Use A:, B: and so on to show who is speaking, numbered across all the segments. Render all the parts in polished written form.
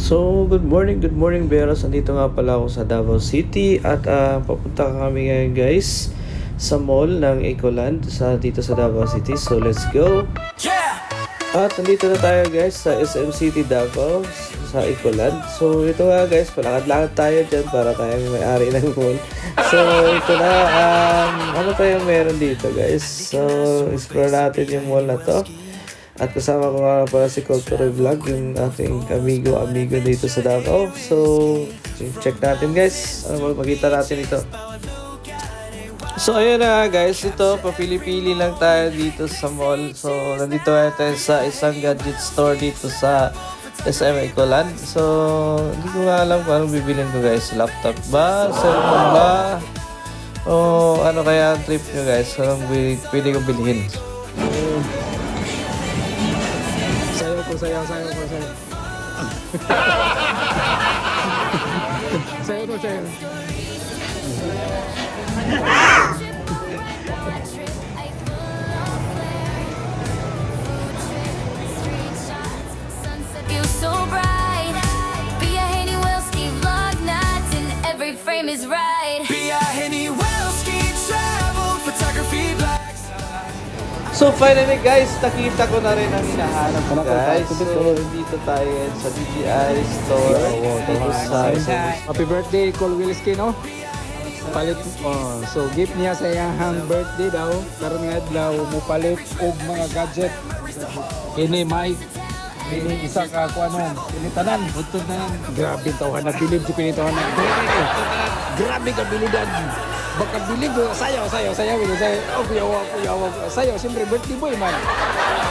A: So, good morning Beros. Andito nga pala ako sa Davao City at papunta kami ngayon guys sa mall ng Ecoland dito sa Davao City. So, let's go! At nandito na tayo guys sa SM City Davao sa Ecoland. So, ito nga guys, palakad-lakad tayo dyan para tayong may-ari ng mall. So, ito na, ano tayong meron dito guys. So, explore natin yung mall na to. At kasama ko nga pala si Cultural Vlog, yung ating amigo dito sa Davao. So, check natin guys. Ano makita natin ito. So, ayun na guys. Ito, papili-pili lang tayo dito sa mall. So, nandito tayo sa isang gadget store dito sa SM Ecoland. So, hindi ko nga alam kung anong bibilin ko guys. Laptop ba? Cellphone ba? O ano kaya ang trip nyo guys? Anong pwede ko bilhin?
B: Sayo.
C: Feel so bright. Be a Henny Welski vlog nights and every frame is right.
D: Be a Henny Welski travel photography black.
A: So finally guys, nakita ko na rin ang hinahanap ko guys. So dito tayo sa DJI store. Dito sa
B: Happy birthday, Cole Wilski, no? Palit, so gift niya sa iyang birthday daw. Karon nga daw mo palit og mga gadget. Ini mic, ini isa ka ko ano, pinitanan, utod na. Grabe tawahan na bilib si pinitahan na. Grabe ka bilidan. Baka bilib ko sayaw. Oh, kuyawa. Sayaw, siyempre birthday boy man.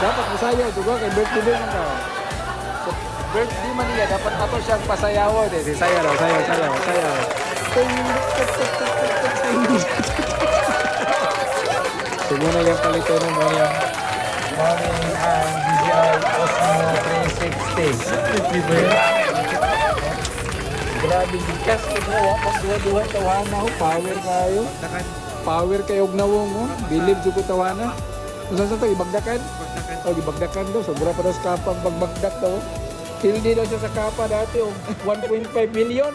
B: Dapat mo sayaw, dugo kay birthday boy man ka. So, birthday man niya, dapat ato siyang pasayaw. Sayaw. So, muna yung palito ng muna ang DJI Osmo 360. Grabe, bigas ko mo. Pag-duha-duha, tawana ko. Power kayo og nawong mo. Bilib ko tawana. Kung saan ito, ibagdakan? Ibagdakan daw. Sobra pa daw sa kapang pagbagdak daw. Hindi daw siya sa kapa dati. 1.5 million.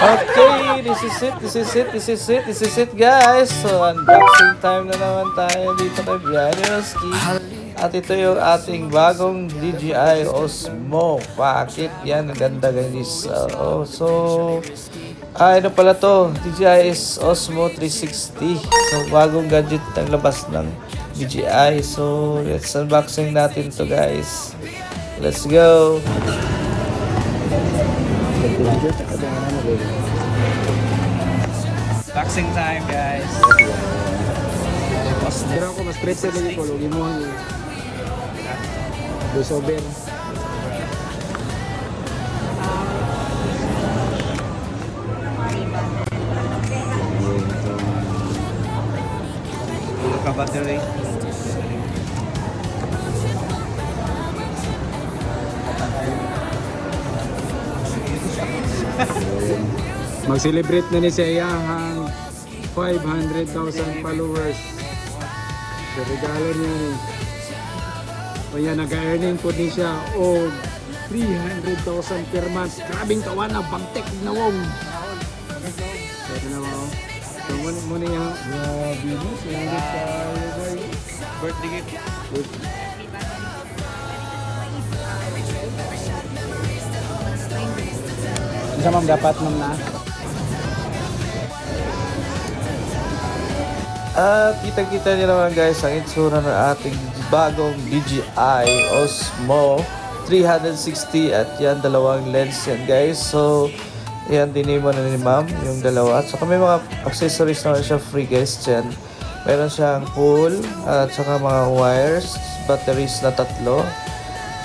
A: Okay, this is it guys. So unboxing time na naman tayo dito kay Brianowski. At ito yung ating bagong DJI Osmo. Bakit? Yan, ang ganda guys. So, ano pala to? DJI Osmo 360. So, bagong gadget ang labas ng DJI. So, let's unboxing natin to guys. Let's go!
D: Boxing time, guys.
B: Pero ako, mas pretzel lagi ko. Lugin mo niya. Busober.
D: Ka battery.
B: Mag-celebrate na ni siya ang 500,000 followers. So, regalo niya ni. O yan, nag-earning po din siya o 300,000 per month. Grabing kawan na, bangtek na wong. Pwede na mo. So, muna niya. Grabe mo, sinagit tayo ba yun?
D: Birthday gift.
B: Isa ma'am, dapat ma'am na.
A: At kita-kita niyo naman guys ang itsura ng ating bagong DJI Osmo 360 at yan dalawang lens yan guys. So yan dinemo na ni ma'am yung dalawa at saka may mga accessories naman siya free guys dyan. Meron siyang pull at saka mga wires, batteries na 3.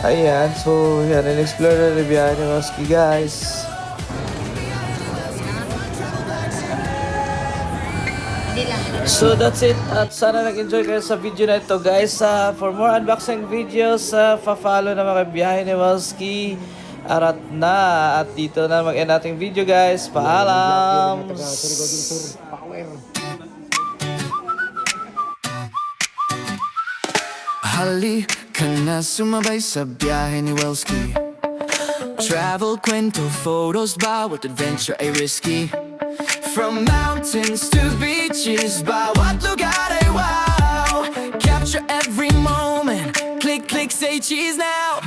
A: Ayan, so yan, in-explore na ni Brianowski guys. So that's it at sana nag-enjoy kayo sa video na ito guys. For more unboxing videos, pa-follow naman kay Brianowski Arat na. At dito na mag-end nating video guys. Paalam!
D: Halika na sumabay sa biyahe ni Welski. Travel, kwento, photos, bawat adventure ay risky. From mountains to beaches, bawat lugar ay wow. Capture every moment, click, click, say cheese now.